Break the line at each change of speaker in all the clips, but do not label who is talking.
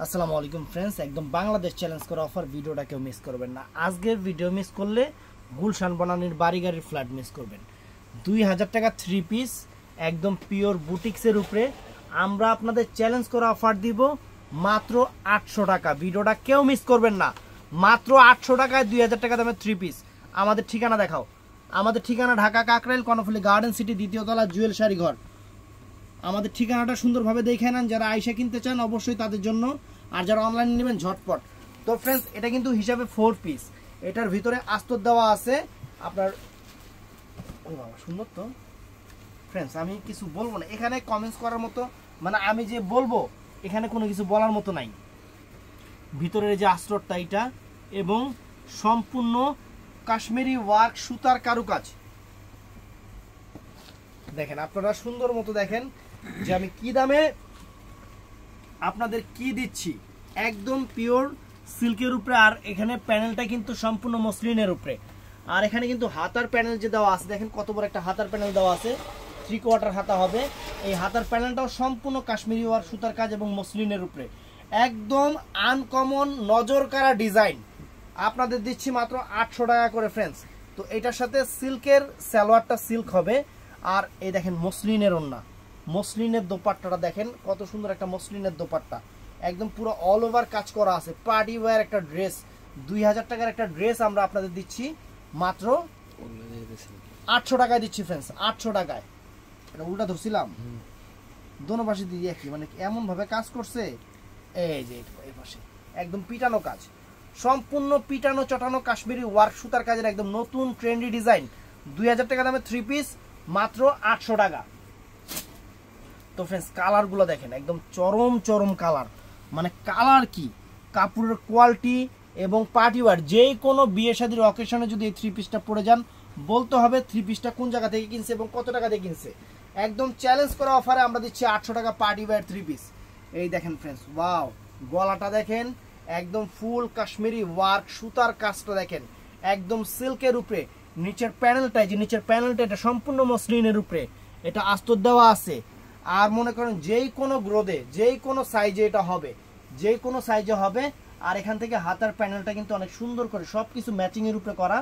আসসালামু আলাইকুম ফ্রেন্ডস, একদম বাংলাদেশ চ্যালেঞ্জ করা অফার, ভিডিওটা কেউ মিস করবেন না। আজকের ভিডিও মিস করলে গুলশান বনানীর বাড়ি গাড়ির ফ্ল্যাট মিস করবেন। 2000 টাকা 3 পিস একদম পিওর বুটিক্সের উপরে আমরা আপনাদের চ্যালেঞ্জ করা অফার দিব মাত্র 800 টাকা। ভিডিওটা কেউ মিস করবেন না। মাত্র 800 টাকায় 2000 টাকা দামের 3 পিস। আমাদের ঠিকানা দেখাও। আমাদের ঠিকানা ঢাকা কাকরাইল কর্ণফুলী গার্ডেন সিটি, দ্বিতীয় তলা, জুয়েল শাড়ি ঘর। আমাদের ঠিকানাটা সুন্দরভাবে দেখে নেন। যারা আইসা কিনতে চান অবশ্যই তাদের জন্য, আর যারা অনলাইনে নেবেন ঝটপট। তো ফ্রেন্ডস, এটা কিন্তু হিসাবে 4 পিস। এটার ভিতরে আস্তর দেওয়া আছে আপনার। ও বাবা, সুন্দর তো ফ্রেন্ডস। আমি কিছু বলবো না এখানে, কমেন্টস করার মতো মানে আমি যে বলবো এখানে কোনো কিছু বলার মতো নাই। ভিতরের যে আস্তরটা এটা, এবং সম্পূর্ণ কাশ্মীরি ওয়ার্ক সুতার কারুকাজ দেখেন। আপনারা সুন্দর মতো দেখেন যে আমি কি দামে আপনাদের কি দিচ্ছি। একদম পিওর সিল্কের উপরে, আর এখানে প্যানেলটা কিন্তু সম্পূর্ণ মসলিনের উপরে। আর এখানে কিন্তু হাতার প্যানেল যে দেওয়া আছে, দেখেন কত বড় একটা হাতার প্যানেল দেওয়া আছে। 3/4 হাতা হবে। এই হাতার প্যানেলটাও সম্পূর্ণ কাশ্মীরি ওয়ার সুতার কাজ এবং মসলিনের উপরে। একদম আনকমন নজর কাড়া ডিজাইন আপনাদের দিচ্ছি মাত্র 800 টাকা করে ফ্রেন্ডস। তো এটার সাথে সিল্কের সালোয়ারটা সিল্ক হবে। আর এই দেখেন মসলিনের ওন্না, মসলিনের দোপাট্টাটা দেখেন কত সুন্দর একটা মসলিনের দোপাট্টা। একদম পুরো অল ওভার কাজ করা আছে। পার্টি ওয়্যার একটা ড্রেস, 2000 টাকার একটা ড্রেস আমরা আপনাদের দিচ্ছি মাত্র 800 টাকায় দিচ্ছি ফ্রেন্ডস। 800 টাকায়। এটা উল্টা ধরছিলাম, দোনো পাশে দিয়ে কি মানে এমন ভাবে কাজ করছে। এই যে এই পাশে একদম পিটানো কাজ, সম্পূর্ণ পিটানো চটানো কাশ্মীরি ওয়ার্ক সুতার কাজের একদম নতুন ট্রেন্ডি ডিজাইন। 2000 টাকা দামে 3 পিস মাত্র 800 টাকা। তো ফ্রেন্ডস, কালারগুলো দেখেন একদম চরম চরম কালার। মানে কালার কি, কাপড়ের কোয়ালিটি এবং পার্টি ওয়্যার। যেই কোনো বিয়ে শাদীর অকেশনে যদি এই 3 পিসটা পরে যান, বলতে হবে 3 পিসটা কোন জায়গা থেকে কিনছে এবং কত টাকা দিয়ে কিনছে। একদম চ্যালেঞ্জ করা অফারে আমরা দিচ্ছি 800 টাকা পার্টি ওয়্যার 3 পিস। এই দেখেন ফ্রেন্ডস, ওয়াও, গলাটা দেখেন একদম ফুল কাশ্মীরি ওয়ার্ক সুতার কাজটা দেখেন একদম সিল্কের উপরে। নিচের প্যানেলটা, যে নিচের প্যানেলটা এটা সম্পূর্ণ মসলিনের উপরে। এটা আস্তর দেওয়া আছে। আর মনে করেন যেই কোনো গ্রোদে, যেই কোনো সাইজে এটা হবে, যেই কোনো সাইজে হবে। আর এখান থেকে হাতার প্যানেলটা কিন্তু অনেক সুন্দর করে সবকিছু ম্যাচিং এর উপরে করা,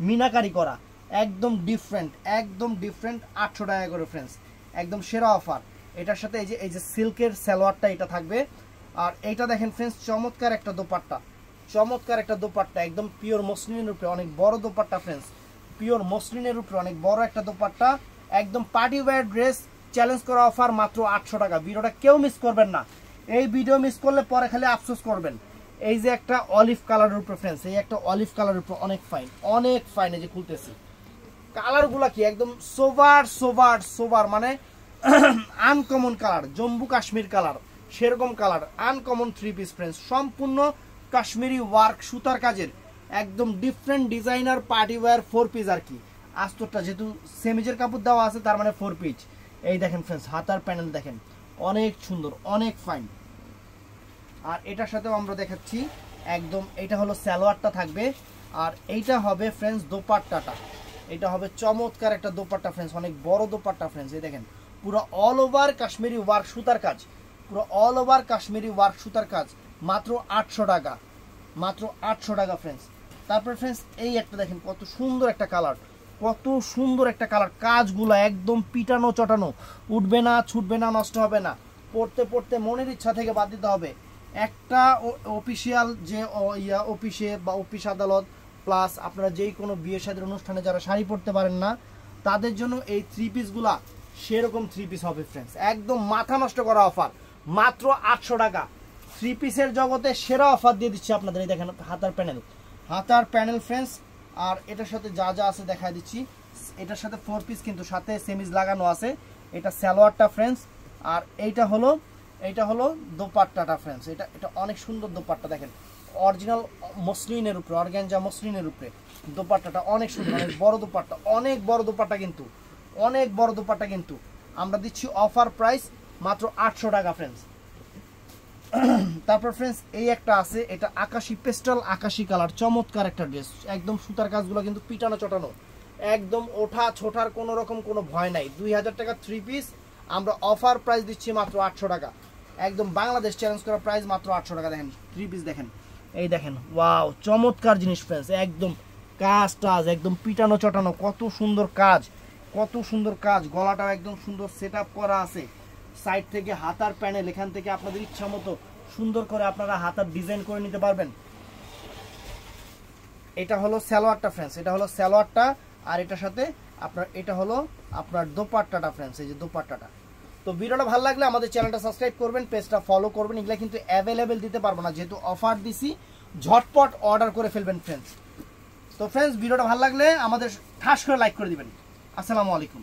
মিনাকারি করা, একদম ডিফারেন্ট, একদম ডিফারেন্ট। 800 টাকা করে ফ্রেন্ডস, একদম সেরা অফার। এটার সাথে এই যে সিল্কের সালোয়ারটা এটা থাকবে। আর এইটা দেখেন ফ্রেন্ডস, চমৎকার একটা দোপাট্টা, চমৎকার একটা দোপাট্টা একদম পিওর মসলিনের উপরে, অনেক বড় দোপাট্টা ফ্রেন্ডস। পিওর মসলিনের উপরে অনেক বড় একটা দোপাট্টা, একদম পার্টি ওয়্যার ড্রেস। চ্যালেঞ্জ করা অফার মাত্র 800 টাকা। ভিডিওটা কেউ মিস করবেন না। এই ভিডিও মিস করলে পরে খালি আফসোস করবেন। এই যে একটা অলিভ কালারের উপরে ফ্রেন্ডস, এই একটা অলিভ কালারের উপরে অনেক ফাইন, অনেক ফাইন। এই যে খুলতেছি, কালারগুলা কি একদম সোভার সোভার সোভার, মানে uncommon colour, Jammu Kashmir colour, সেরকম কালার। আনকমন 3 পিস ফ্রেন্ডস, সম্পূর্ণ কাশ্মীরি ওয়ার্ক সুতার কাজের একদম different designer party wear 4 piece. আর কি আস্তরটা যেহেতু সেমিজের কাপড় দেওয়া আছে, তার মানে 4 পিস। এই দেখেন ফ্রেন্ডস, হাতার প্যানেল দেখেন অনেক সুন্দর, অনেক ফাইন। আর এটার সাথেও আমরা দেখাচ্ছি একদম, এটা হলো সালোয়ারটা থাকবে। আর এইটা হবে ফ্রেন্ডস দোপাট্টাটা, এটা হবে চমৎকার একটা দোপাট্টা ফ্রেন্ডস, অনেক বড় দোপাট্টা ফ্রেন্ডস। এই দেখেন পুরো অল ওভার কাশ্মীরি ওয়ার্ক সুতার কাজ, পুরো অল ওভার কাশ্মীরি ওয়ার্ক সুতার কাজ মাত্র 800 টাকা, মাত্র 800 টাকা ফ্রেন্ডস। তারপর ফ্রেন্ডস, এই একটা দেখেন কত সুন্দর একটা কালার, কত সুন্দর একটা কালার। কাজগুলো একদম পিটানো চটানো, উঠবে না, ছুটবে না, নষ্ট হবে না। পড়তে পড়তে মনের ইচ্ছা থেকে বাদ দিতে হবে। একটা অফিসিয়াল যে অফিসে বা অফিস আদালত, প্লাস আপনারা যেই কোনো বিয়ে শাদীর অনুষ্ঠানে যারা শাড়ি পরতে পারেন না, তাদের জন্য এই 3 পিসগুলা সেরকম 3 পিস হবে ফ্রেন্ডস। একদম মাথা নষ্ট করা অফার, মাত্র 800 টাকা। 3 পিসের জগতে সেরা অফার দিয়ে দিচ্ছি আপনাদের। এই দেখেন হাতার প্যানেল, হাতার প্যানেল ফ্রেন্ডস। আর এটার সাথে যা যা আছে দেখা দিচ্ছি। এটার সাথে 4 পিস কিন্তু সাথে সেমিজ লাগানো আছে। এটা সালোয়ারটা ফ্রেন্ডস। আর এইটা হলো দোপাট্টাটা ফ্রেন্ডস। এটা অনেক সুন্দর দোপাট্টা দেখেন, অরিজিনাল মসলিনের উপরে, অর্গানজা মসলিনের উপরে দোপাট্টাটা অনেক সুন্দর, অনেক বড় দোপাট্টা, অনেক বড় দোপাট্টা কিন্তু, অনেক বড় দোপাট্টা কিন্তু আমরা দিচ্ছি অফার প্রাইস মাত্র 800 টাকা ফ্রেন্ডস। তারপর ফ্রেন্ডস, এই একটা আছে, এটা আকাশি পেস্টাল আকাশি কালার, চমৎকার একটা ড্রেস। একদম সুতার কাজগুলো কিন্তু পিটানো চটানো, একদম ওঠা ছোটার কোনো রকম কোনো ভয় নাই। 2000 টাকা 3 পিস আমরা অফার প্রাইস দিচ্ছি মাত্র 800 টাকা। একদম বাংলাদেশ চ্যালেঞ্জ করা প্রাইস মাত্র 800 টাকা। দেখেন 3 পিস দেখেন, এই দেখেন ওয়াও চমৎকার জিনিস ফ্রেন্ডস, একদম কাজ টাজ একদম পিটানো চটানো, কত সুন্দর কাজ, কত সুন্দর কাজ, গলাটাও একদম সুন্দর সেট আপ করা আছে। সাইড থেকে হাতার প্যানেল, এখান থেকে আপনাদের ইচ্ছা মতো সুন্দর করে আপনারা হাতার ডিজাইন করে নিতে পারবেন। এটা হলো সালোয়ারটা ফ্রেন্ডস, এটা হলো সালোয়ারটা, আর এটার সাথে আপনার এটা হলো আপনার দোপাট্টাটা ফ্রেন্ডস, এই যে দোপাট্টাটা। তো ভিডিওটা ভালো লাগলে আমাদের চ্যানেলটা সাবস্ক্রাইব করবেন, পেজটা ফলো করবেন। এগুলা কিন্তু অ্যাভেলেবেল দিতে পারবো না, যেহেতু অফার দিছি, ঝটপট অর্ডার করে ফেলবেন ফ্রেন্ডস। তো ফ্রেন্ডস ভিডিওটা ভালো লাগলে আমাদের ঠাস করে লাইক করে দিবেন। আসসালামু আলাইকুম।